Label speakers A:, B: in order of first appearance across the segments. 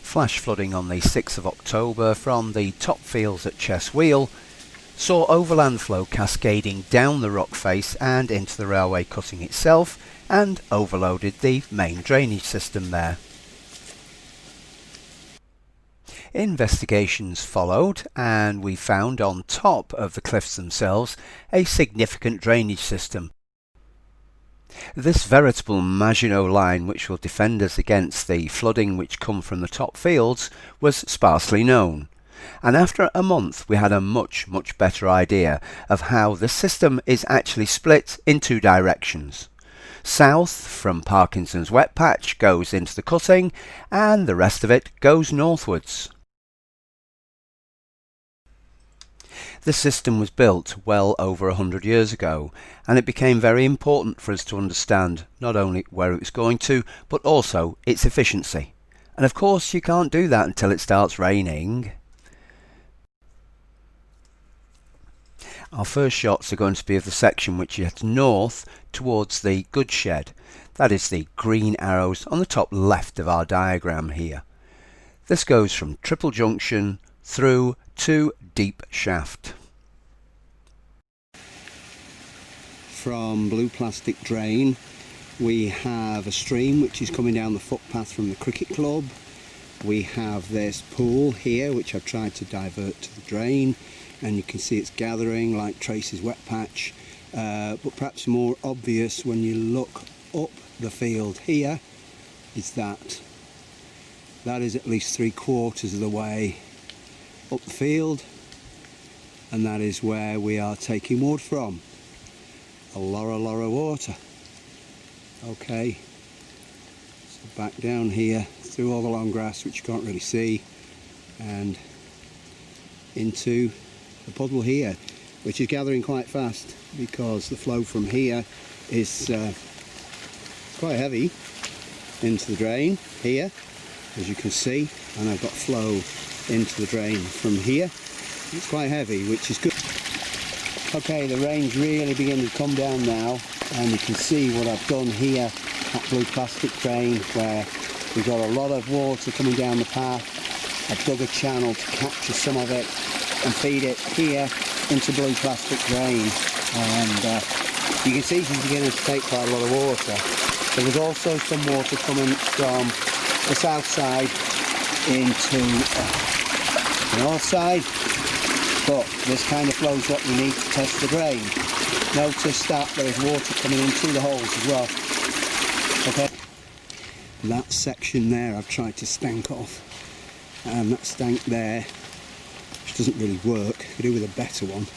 A: Flash flooding on the 6th of October from the top fields at Chestwheel saw overland flow cascading down the rock face and into the railway cutting itself and overloaded the main drainage system there. Investigations followed and we found on top of the cliffs themselves a significant drainage system. This veritable Maginot line, which will defend us against the flooding which come from the top fields, was sparsely known, and after a month we had a much better idea of how the system is actually split in two directions. South from Parkinson's wet patch goes into the cutting and the rest of it goes northwards. The system was built well over 100 years ago, and it became very important for us to understand not only where it was going to, but also its efficiency. And of course you can't do that until it starts raining. Our first shots are going to be of the section which heads north towards the goods shed. That is the green arrows on the top left of our diagram here. This goes from Triple Junction through to Deep Shaft. From Blue Plastic Drain we have a stream which is coming down the footpath from the cricket club. We have this pool here which I've tried to divert to the drain, and you can see it's gathering like Tracy's wet patch, but perhaps more obvious when you look up the field here is that is at least 3/4 of the way up the field, and that is where we are taking wood from. A lot of water. Okay, so back down here through all the long grass which you can't really see and into the puddle here, which is gathering quite fast because the flow from here is quite heavy into the drain here, as you can see, and I've got flow into the drain from here. It's quite heavy, which is good. Okay, the rain's really beginning to come down now, and you can see what I've done here at Blue Plastic Drain, where we've got a lot of water coming down the path. I've dug a channel to capture some of it and feed it here into Blue Plastic Drain, and you can see she's beginning to take quite a lot of water. There was also some water coming from the south side into the north side, but this kind of flow is what we need to test the drain. Notice that there is water coming in through the holes as well. Okay, that section there I've tried to stank off, and that stank there, which doesn't really work, could do with a better one,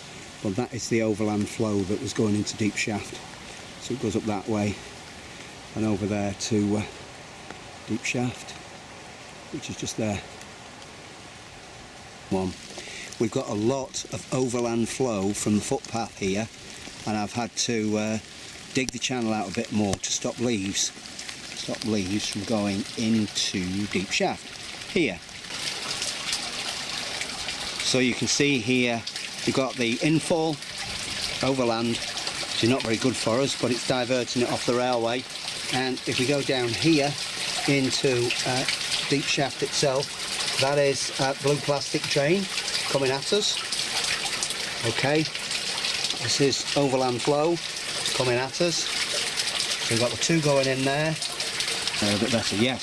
A: but that is the overland flow that was going into Deep Shaft. So it goes up that way and over there to Deep Shaft, which is just there. We've got a lot of overland flow from the footpath here, and I've had to dig the channel out a bit more to stop leaves from going into Deep Shaft here. So you can see here you've got the infall overland, which is not very good for us, but it's diverting it off the railway. And if we go down here into Deep Shaft itself, that is Blue Plastic Drain coming at us. Okay, this is overland flow coming at us. So we've got the two going in there. A bit better, yes.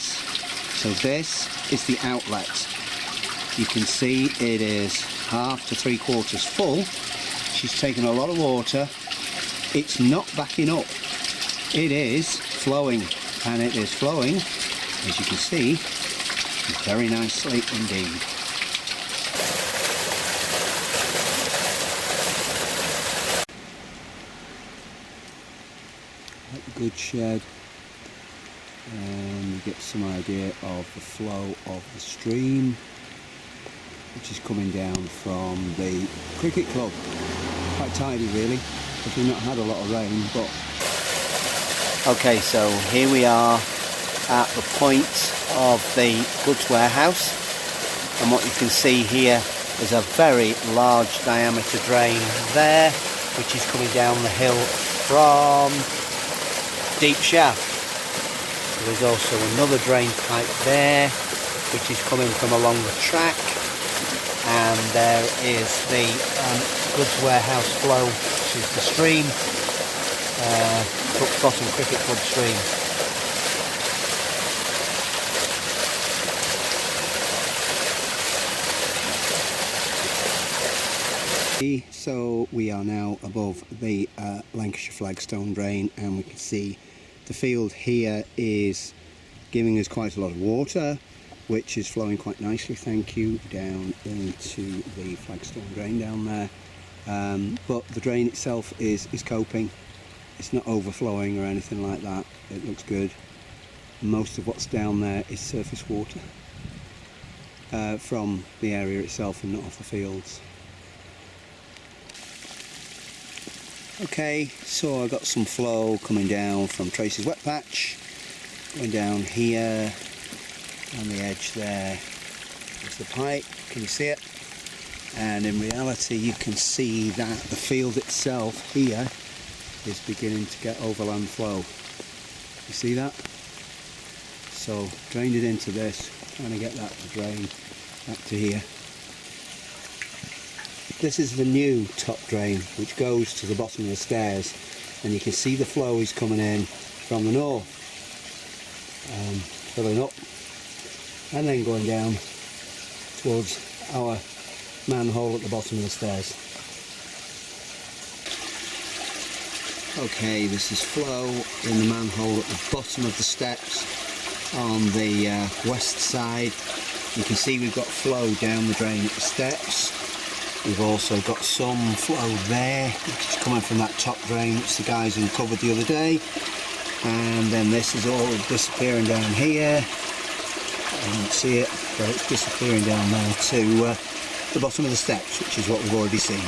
A: So this is the outlet. You can see it is 1/2 to 3/4 full. She's taken a lot of water. It's not backing up. It is flowing, and it is flowing, as you can see, very nicely indeed. At the goods shed, and you get some idea of the flow of the stream, which is coming down from the cricket club. Quite tidy really, because we've not had a lot of rain, but... Okay, so here we are at the point of the goods warehouse, and what you can see here is a very large diameter drain there, which is coming down the hill from Deep Shaft. There's also another drain pipe there, which is coming from along the track, and there is the goods warehouse flow, which is the stream, Brook Bottom Cricket Club stream. So we are now above the Lancashire Flagstone drain, and we can see the field here is giving us quite a lot of water, which is flowing quite nicely, thank you, down into the Flagstone drain down there. But the drain itself is coping. It's not overflowing or anything like that. It looks good. Most of what's down there is surface water from the area itself and not off the fields. Okay, so I got some flow coming down from Tracy's wet patch, going down here on the edge there is the pipe. Can you see it? And in reality you can see that the field itself here is beginning to get overland flow. You see that? So drained it into this, trying to get that to drain back to here. This is the new top drain which goes to the bottom of the stairs, and you can see the flow is coming in from the north, filling up and then going down towards our manhole at the bottom of the stairs. Okay, this is flow in the manhole at the bottom of the steps on the west side. You can see we've got flow down the drain at the steps. We've also got some flow there, which is coming from that top drain which the guys uncovered the other day. And then this is all disappearing down here. You don't see it, but it's disappearing down there to the bottom of the steps, which is what we've already seen.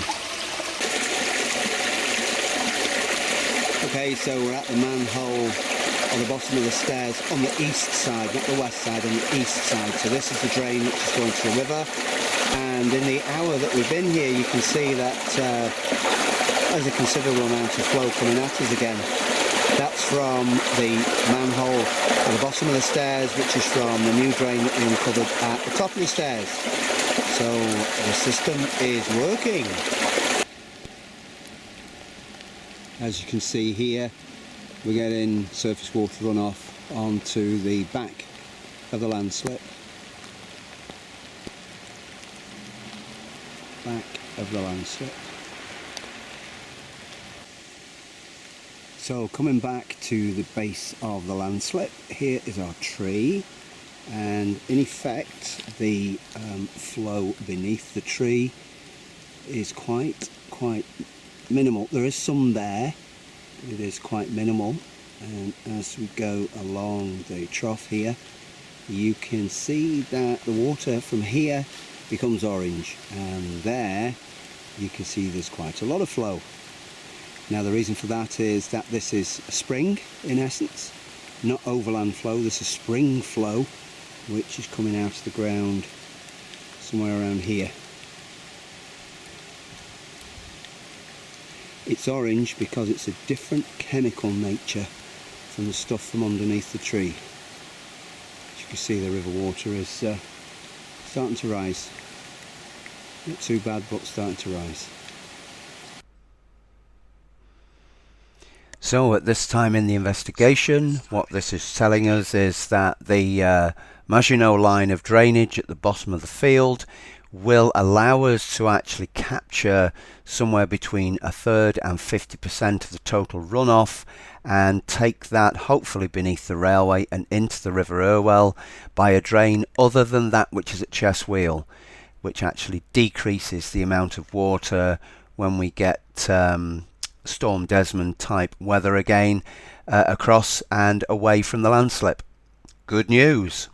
A: Okay, so we're at the manhole at the bottom of the stairs on the east side, not the west side, on the east side. So this is the drain which is going to the river. And in the hour that we've been here, you can see that there's a considerable amount of flow coming at us again. That's from the manhole at the bottom of the stairs, which is from the new drain that we uncovered at the top of the stairs. So the system is working. As you can see here, we're getting surface water runoff onto the back of the landslip. Back of the landslip. So coming back to the base of the landslip, here is our tree, and in effect the flow beneath the tree is quite minimal. There is some there, but it is quite minimal, and as we go along the trough here, you can see that the water from here becomes orange, and there you can see there's quite a lot of flow. Now the reason for that is that this is a spring in essence, not overland flow. This is spring flow which is coming out of the ground somewhere around here. It's orange because it's a different chemical nature from the stuff from underneath the tree. As you can see, the river water is starting to rise. Not too bad, but starting to rise. So at this time in the investigation, what this is telling us is that the Maginot line of drainage at the bottom of the field will allow us to actually capture somewhere between 1/3 and 50% of the total runoff, and take that hopefully beneath the railway and into the River Irwell by a drain other than that which is at Chestwheel, which actually decreases the amount of water when we get Storm Desmond type weather again across and away from the landslip. Good news.